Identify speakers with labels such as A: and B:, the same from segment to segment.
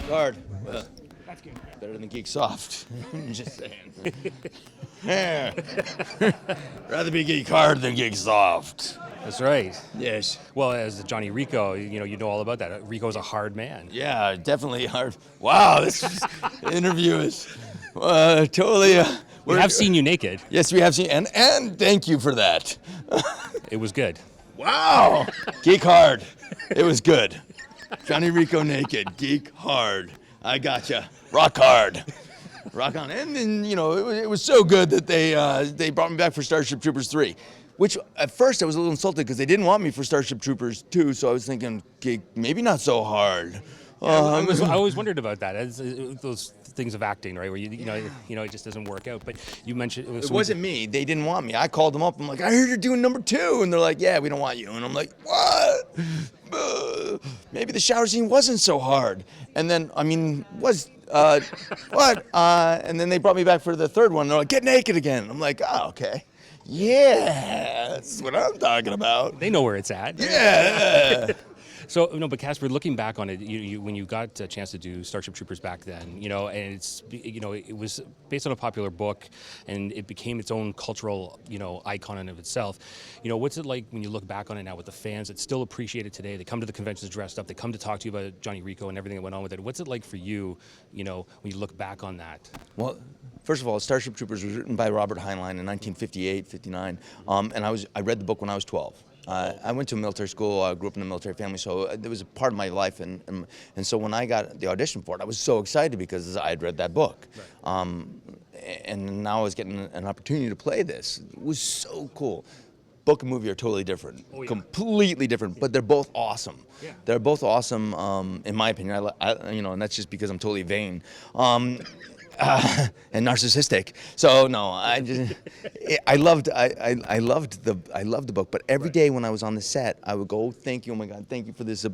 A: Hard. That's good. Better than Geek Soft. Just saying. Yeah. Rather be Geek Hard than Geek Soft.
B: That's right.
A: Yes.
B: Well, as Johnny Rico, you know all about that. Rico's a hard man.
A: Yeah, definitely hard. Wow, this interview is totally.
B: We have seen you naked.
A: Yes, we have seen, and thank you for that.
B: It was good.
A: Wow, Geek Hard. It was good. Johnny Rico naked, Geek Hard. I gotcha. Rock hard. Rock on. And then, it was so good that they brought me back for Starship Troopers 3, which at first I was a little insulted because they didn't want me for Starship Troopers 2, so I was thinking, okay, maybe not so hard.
B: I always wondered about that. Those things of acting, right, where it just doesn't work out. But you mentioned
A: it wasn't me. They didn't want me. I called them up. I'm like, I heard you're doing number 2, and they're like, yeah, we don't want you. And I'm like, what? Maybe the shower scene wasn't so hard. And then, what? And then they brought me back for the third one. And they're like, get naked again. I'm like, oh, okay. Yeah, that's what I'm talking about.
B: They know where it's at.
A: Yeah.
B: So, but Casper, looking back on it, when you got a chance to do Starship Troopers back then, and it was based on a popular book, and it became its own cultural, icon in of itself. What's it like when you look back on it now with the fans that still appreciate it today? They come to the conventions dressed up. They come to talk to you about Johnny Rico and everything that went on with it. What's it like for you, when you look back on that?
A: Well, first of all, Starship Troopers was written by Robert Heinlein in 1958, 59, and I read the book when I was 12. I went to military school. I grew up in a military family, so it was a part of my life. And so when I got the audition for it, I was so excited because I had read that book. Right. And now I was getting an opportunity to play this. It was so cool. Book and movie are totally different, completely different, but they're both awesome. Yeah. They're both awesome, in my opinion. And that's just because I'm totally vain. And narcissistic. So no, I loved the book. But every day when I was on the set, I would go, oh, thank you, oh my God, thank you for this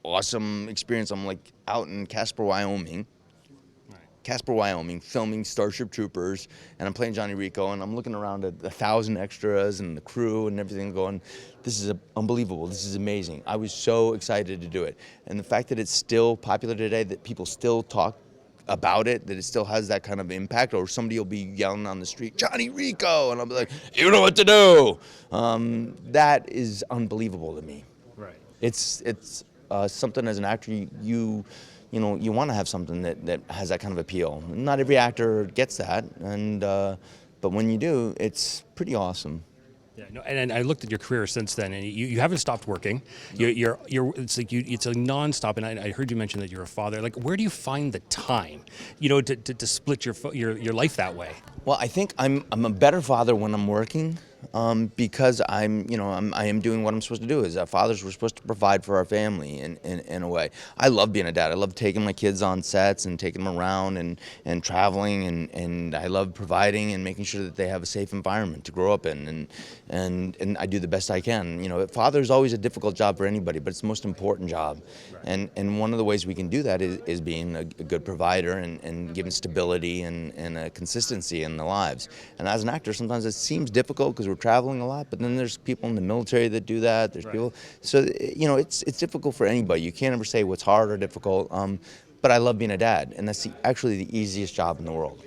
A: awesome experience. I'm like out in Casper, Wyoming, filming Starship Troopers, and I'm playing Johnny Rico, and I'm looking around at 1,000 extras and the crew and everything, going, this is unbelievable, this is amazing. I was so excited to do it, and the fact that it's still popular today, that people still talk about it, that it still has that kind of impact, or somebody will be yelling on the street, Johnny Rico, and I'll be like, you know what to do. That is unbelievable to me.
B: Right.
A: It's something as an actor you want to have something that has that kind of appeal. Not every actor gets that, and but when you do, it's pretty awesome.
B: Yeah, no, and I looked at your career since then, and you haven't stopped working. You're it's like it's like nonstop. And I heard you mention that you're a father. Like, where do you find the time, to split your life that way?
A: Well, I think I'm a better father when I'm working, because I am doing what I'm supposed to do. As fathers, we're supposed to provide for our family in a way. I love being a dad. I love taking my kids on sets and taking them around and traveling, and I love providing and making sure that they have a safe environment to grow up in, and I do the best I can. Father is always a difficult job for anybody, but it's the most important job. Right. And one of the ways we can do that is being a good provider and giving stability and a consistency in the lives. And as an actor, sometimes it seems difficult because we're traveling a lot, but then there's people in the military that do that. There's people, so it's difficult for anybody. You can't ever say what's hard or difficult. But I love being a dad, and that's actually the easiest job in the world.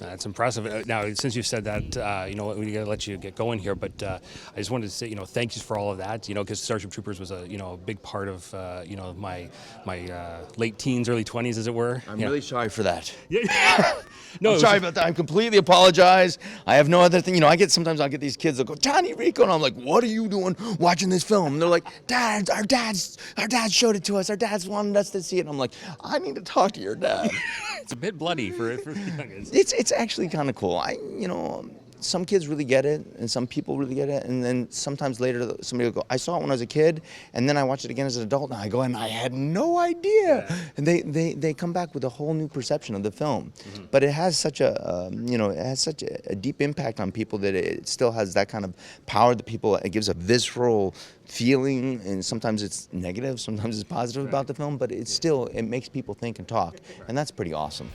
B: That's impressive. Now, since you've said that, we got to let you get going here, but I just wanted to say, thank you for all of that, because Starship Troopers was a big part of, my late teens, early 20s, as it were.
A: I'm really sorry for that.
B: Yeah. No,
A: I'm sorry about that. I completely apologize. I have no other thing. Sometimes I'll get these kids that go, Johnny Rico, and I'm like, what are you doing watching this film? And they're like, Dad, our dads showed it to us. Our dads wanted us to see it. And I'm like, I need to talk to your dad.
B: It's a bit bloody for youngins.
A: It's actually kind of cool. Some kids really get it, and some people really get it, and then sometimes later somebody will go, I saw it when I was a kid, and then I watched it again as an adult, and I go, and I had no idea. Yeah. And they come back with a whole new perception of the film. Mm-hmm. But it has such a deep impact on people that it still has that kind of power that people, it gives a visceral feeling, and sometimes it's negative, sometimes it's positive about the film, but it makes people think and talk, and that's pretty awesome.